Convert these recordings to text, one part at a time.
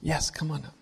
Yes, come on up.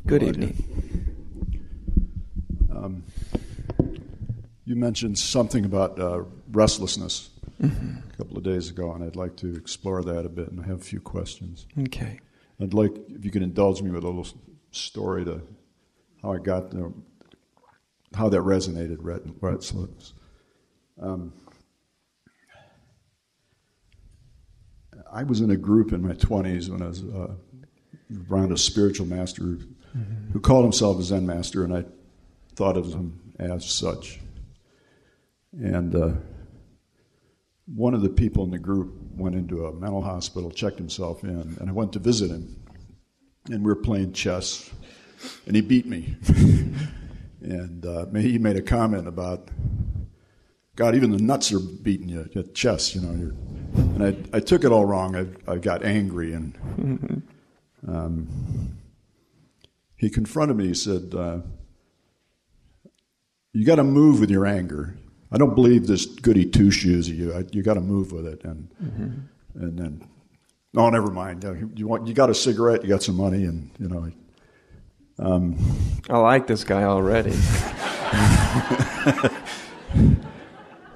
Good evening. You mentioned something about restlessness a couple of days ago, and I'd like to explore that a bit, and I have a few questions. Okay. I'd like, if you could indulge me with a little story to how I got there, how that resonated, restless. I was in a group in my 20s when I was around a spiritual master who called himself a Zen master, and I thought of him as such. And one of the people in the group went into a mental hospital, checked himself in, and I went to visit him. And we were playing chess, and he beat me. And he made a comment about, God, even the nuts are beating you at chess, you know. And I took it all wrong. I got angry, and he confronted me. He said, you got to move with your anger. I don't believe this goody two-shoes of you. You got to move with it. And then, oh, never mind. You got a cigarette, you got some money, and, you know. I like this guy already.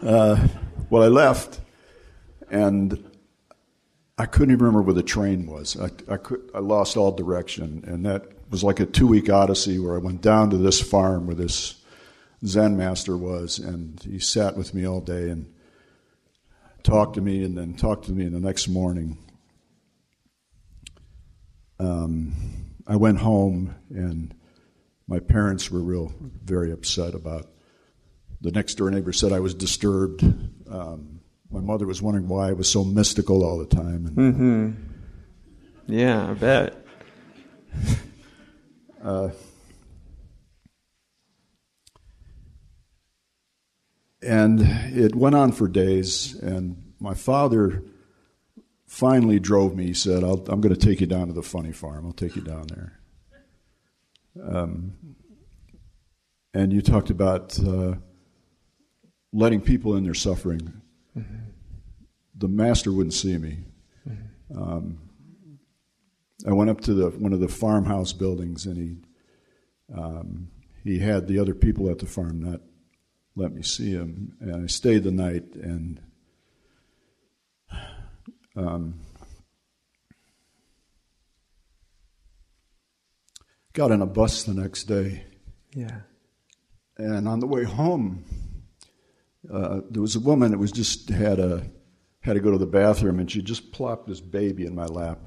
Well, I left, and I couldn't even remember where the train was. I lost all direction, and that was like a 2-week odyssey where I went down to this farm where this Zen master was, and he sat with me all day and talked to me, and then talked to me the next morning. I went home, and my parents were very upset about. The next door neighbor said I was disturbed. My mother was wondering why I was so mystical all the time. And, Yeah, I bet. And it went on for days, and my father finally drove me. He said, I'm going to take you down to the funny farm. I'll take you down there. And you talked about letting people in their suffering. The master wouldn't see me. I went up to one of the farmhouse buildings, and he had the other people at the farm not let me see him, and I stayed the night, and got on a bus the next day. Yeah. And on the way home, there was a woman that was just had to go to the bathroom, and she just plopped this baby in my lap.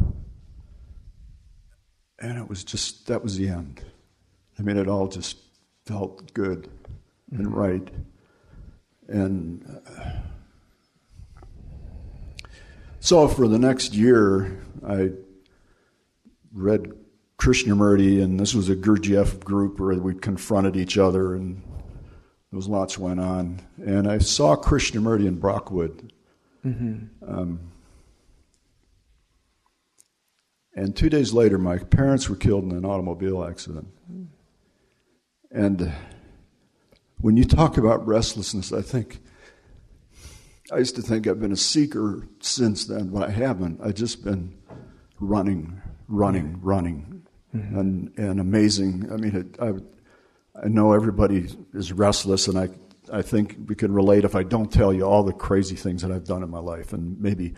And it was just, that was the end. I mean, it all just felt good and right. And so for the next year, I read Krishnamurti, and this was a Gurdjieff group where we confronted each other, and there was lots went on. And I saw Krishnamurti in Brockwood. And 2 days later, my parents were killed in an automobile accident. And when you talk about restlessness, I used to think I've been a seeker since then, but I haven't. I've just been running. And amazing. I mean, I know everybody is restless, and I think we can relate if I don't tell you all the crazy things that I've done in my life, and maybe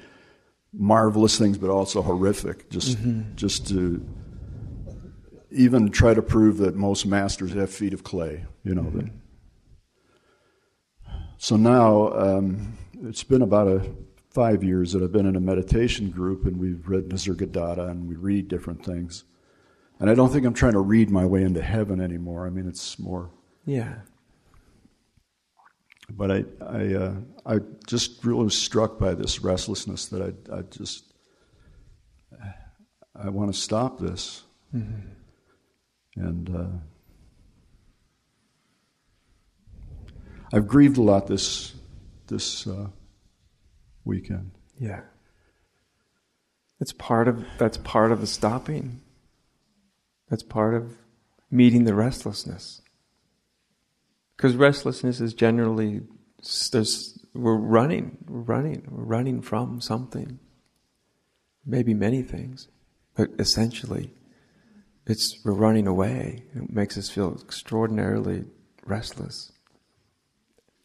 marvelous things, but also horrific, just to even try to prove that most masters have feet of clay, you know. So now, it's been about 5 years that I've been in a meditation group, and we've read Nisargadatta, and we read different things. And I don't think I'm trying to read my way into heaven anymore. I mean, it's more... Yeah. But I just really was struck by this restlessness that I want to stop this. And I've grieved a lot this weekend. Yeah. That's part of the stopping. That's part of meeting the restlessness. Because restlessness is generally, we're running from something. Maybe many things, but essentially, we're running away. It makes us feel extraordinarily restless.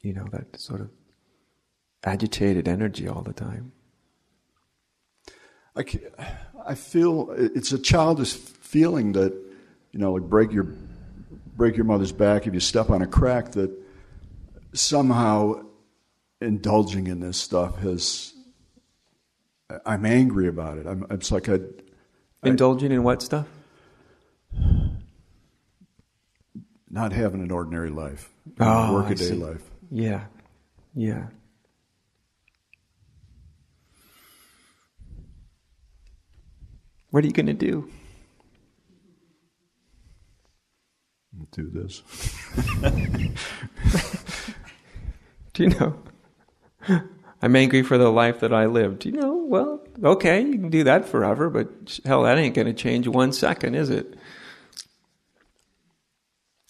That sort of agitated energy all the time. I feel it's a childish feeling that, like break your mother's back if you step on a crack, that somehow indulging in this stuff I'm angry about it. It's like indulging in what stuff? Not having an ordinary life, workaday life. Yeah. What are you going to do? Do this. Do you know? I'm angry for the life that I lived. Well, okay, you can do that forever, but hell, that ain't going to change 1 second, is it?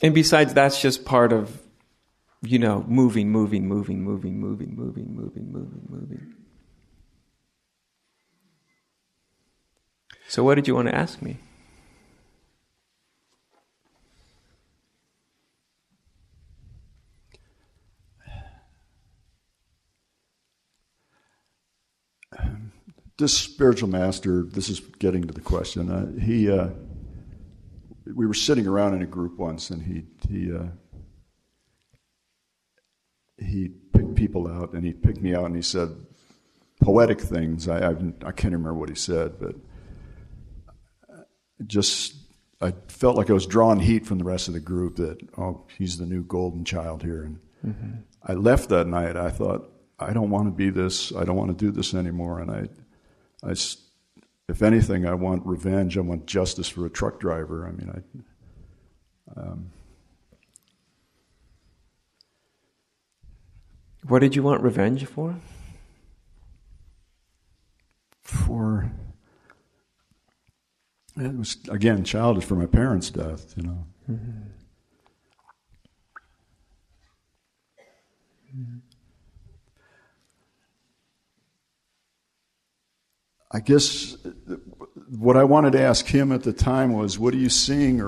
And besides, that's just part of, moving. So what did you want to ask me? This spiritual master, this is getting to the question, we were sitting around in a group once, and he picked people out, and he picked me out, and he said poetic things. I can't remember what he said, but I felt like I was drawing heat from the rest of the group that, he's the new golden child here. And I left that night. I thought, I don't want to be this. I don't want to do this anymore. And if anything, I want revenge. I want justice for a truck driver. What did you want revenge for? It was, again, childish, for my parents' death, I guess what I wanted to ask him at the time was, what are you seeing,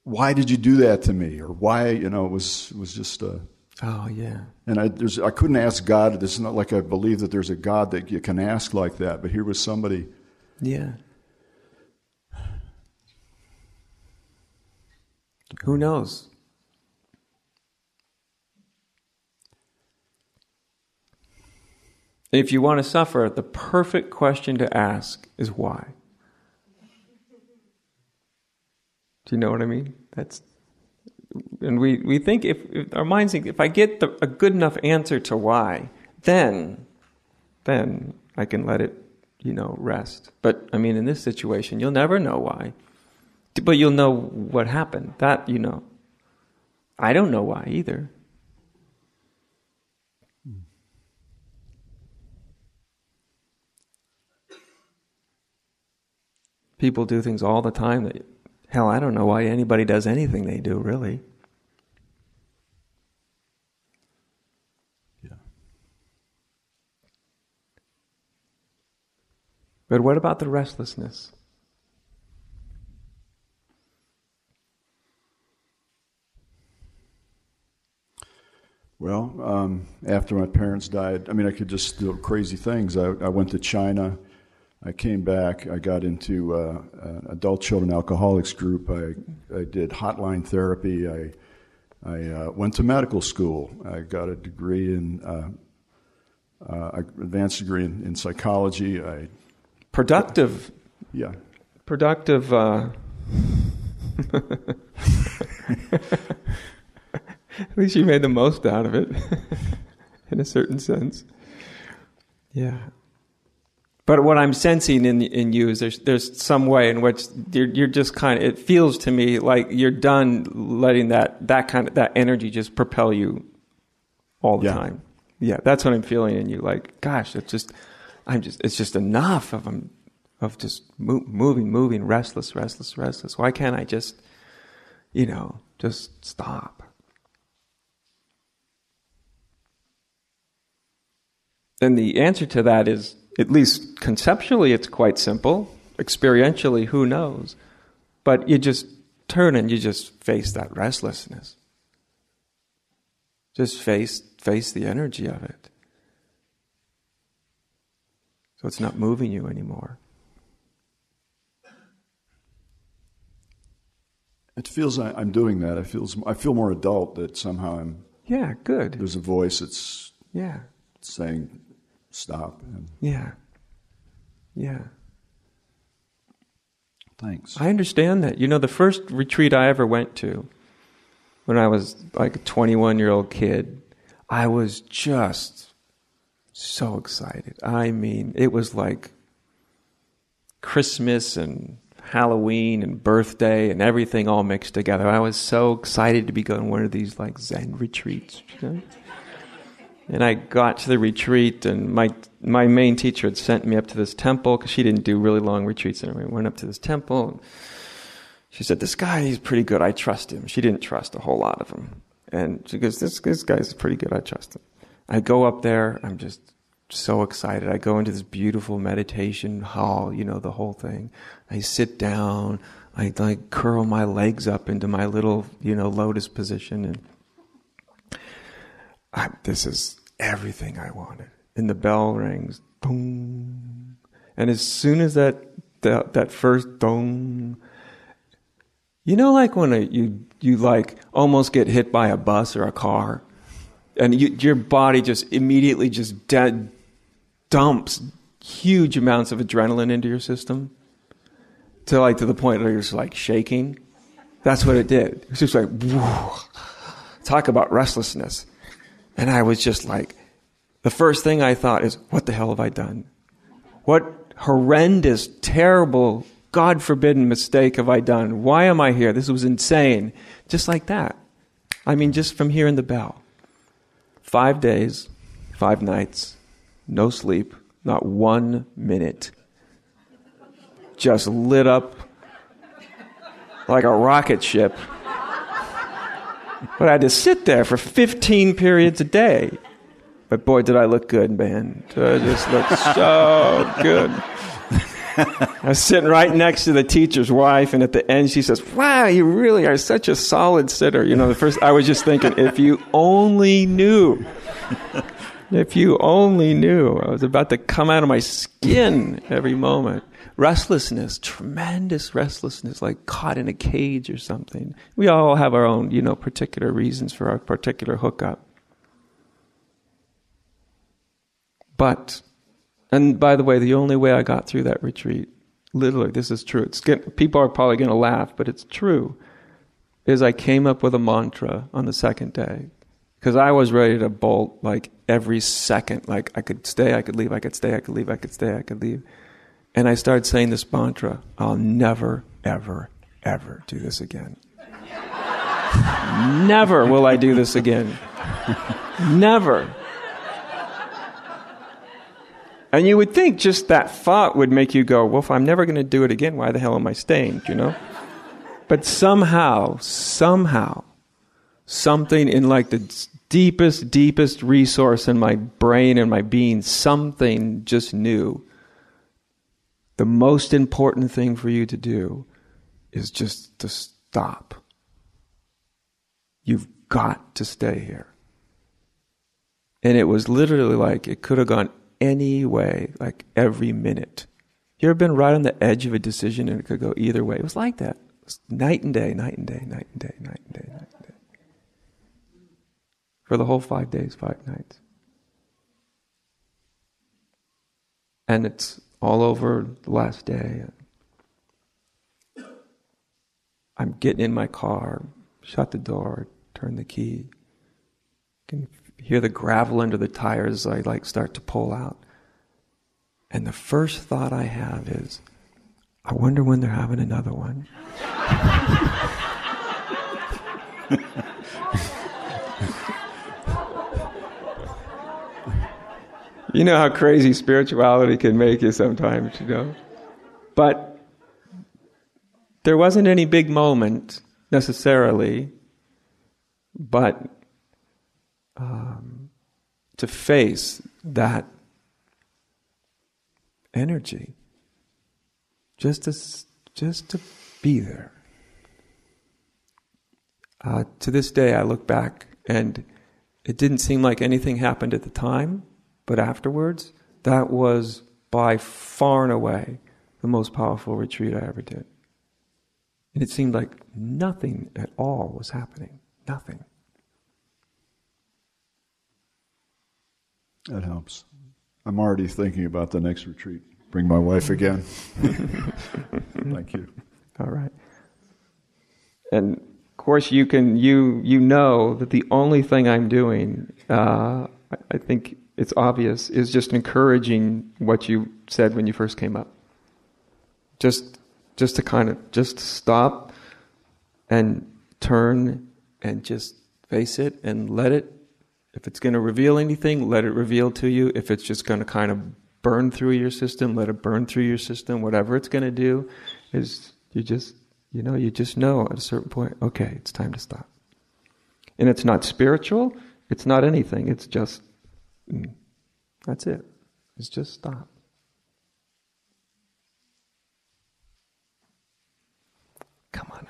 why did you do that to me? Or why, it was just a... Oh, yeah. And I couldn't ask God. This is not like I believe that there's a God that you can ask like that, but here was somebody... Yeah. Who knows? If you want to suffer, the perfect question to ask is why. Do you know what I mean? And we think, if our minds think, if I get a good enough answer to why, then I can let it, rest. But in this situation, you'll never know why, but you'll know what happened. That I don't know why either. People do things all the time that, hell, I don't know why anybody does anything they do, really. Yeah. But what about the restlessness? Well, after my parents died, I could just do crazy things. I went to China. I came back. I got into an adult children alcoholics group. I did hotline therapy. I went to medical school. I got a degree advanced degree in psychology. Productive. Yeah. Productive. At least you made the most out of it, in a certain sense. Yeah. But what I'm sensing in you is there's some way in which you're just kind of, it feels to me like you're done letting that energy just propel you all the time. Yeah, that's what I'm feeling in you. Like, gosh, it's just enough of of just moving, restless. Why can't I just, just stop? And the answer to that is, at least conceptually, it's quite simple. Experientially, who knows? But you just turn and you just face that restlessness. Just face the energy of it. So it's not moving you anymore. It feels I'm doing that. I feel more adult, that somehow I'm. Yeah, good. There's a voice that's. Yeah. Saying, stop. And yeah. Thanks. I understand that. The first retreat I ever went to, when I was like a 21-year-old kid, I was just so excited. I mean, it was like Christmas and Halloween and birthday and everything all mixed together. I was so excited to be going to one of these like Zen retreats. And I got to the retreat, and my main teacher had sent me up to this temple, because she didn't do really long retreats anyway. We went up to this temple, and she said, this guy, he's pretty good, I trust him. She didn't trust a whole lot of him. And she goes, this guy's pretty good, I trust him. I go up there, I'm just so excited. I go into this beautiful meditation hall, the whole thing. I sit down, I like curl my legs up into my little, lotus position, and this is everything I wanted. And the bell rings, dong. And as soon as that first dong, like when you like almost get hit by a bus or a car, and your body just immediately just dumps huge amounts of adrenaline into your system, to the point where you're just like shaking. That's what it did. It was just like, whoa. Talk about restlessness. And I was just like, the first thing I thought is, what the hell have I done? What horrendous, terrible, God forbidden mistake have I done? Why am I here? This was insane. Just like that. I mean, just from hearing the bell. 5 days, 5 nights, no sleep, not 1 minute. Just lit up like a rocket ship. But I had to sit there for 15 periods a day. But boy, did I look good, man. I just looked so good. I was sitting right next to the teacher's wife, and at the end she says, wow, you really are such a solid sitter. I was just thinking, if you only knew. If you only knew. I was about to come out of my skin every moment. Restlessness, tremendous restlessness, like caught in a cage or something. We all have our own, particular reasons for our particular hookup. But, and by the way, the only way I got through that retreat, literally, this is true. People are probably going to laugh, but it's true, is I came up with a mantra on the second day. Because I was ready to bolt like every second. Like I could stay, I could leave, I could stay, I could leave, I could stay, I could leave. And I started saying this mantra, I'll never, ever, ever do this again. Never will I do this again. Never. And you would think just that thought would make you go, well, if I'm never going to do it again, why the hell am I staying, But somehow, something in like the deepest resource in my brain and my being, something just knew. The most important thing for you to do is just to stop. You've got to stay here. And it was literally like, it could have gone any way, like every minute. You ever been right on the edge of a decision and it could go either way? It was like that. It was night and day, night and day, night and day, night and day, night and day. For the whole 5 days, 5 nights. And it's all over the last day. I'm getting in my car, shut the door, turn the key. Can hear the gravel under the tires as I start to pull out. And the first thought I have is, I wonder when they're having another one. You know how crazy spirituality can make you sometimes, there wasn't any big moment necessarily, but to face that energy, just to be there. To this day, I look back and it didn't seem like anything happened at the time, but afterwards, that was by far and away the most powerful retreat I ever did. And it seemed like nothing at all was happening. Nothing. That helps. I'm already thinking about the next retreat. Bring my wife again. Thank you. All right. And of course, you know that the only thing I'm doing, I think it's obvious, is just encouraging what you said when you first came up. Just to stop and turn and just face it and let it. If it's going to reveal anything, let it reveal to you. If it's just going to kind of burn through your system, let it burn through your system. Whatever it's going to do, is you just know at a certain point, okay, it's time to stop. And it's not spiritual, it's not anything, it's just, that's it. It's just stop. Come on.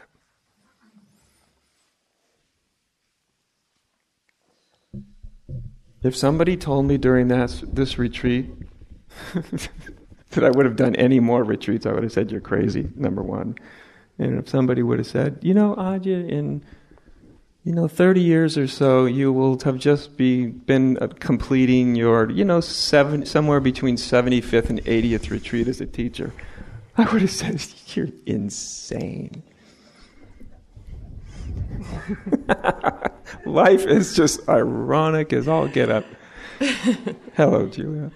If somebody told me during this retreat that I would have done any more retreats, I would have said, you're crazy, number one. And if somebody would have said, Adya, in 30 years or so, you will have just been completing your, somewhere between 75th and 80th retreat as a teacher, I would have said, you're insane. Life is just ironic as all get up. Hello, Julia.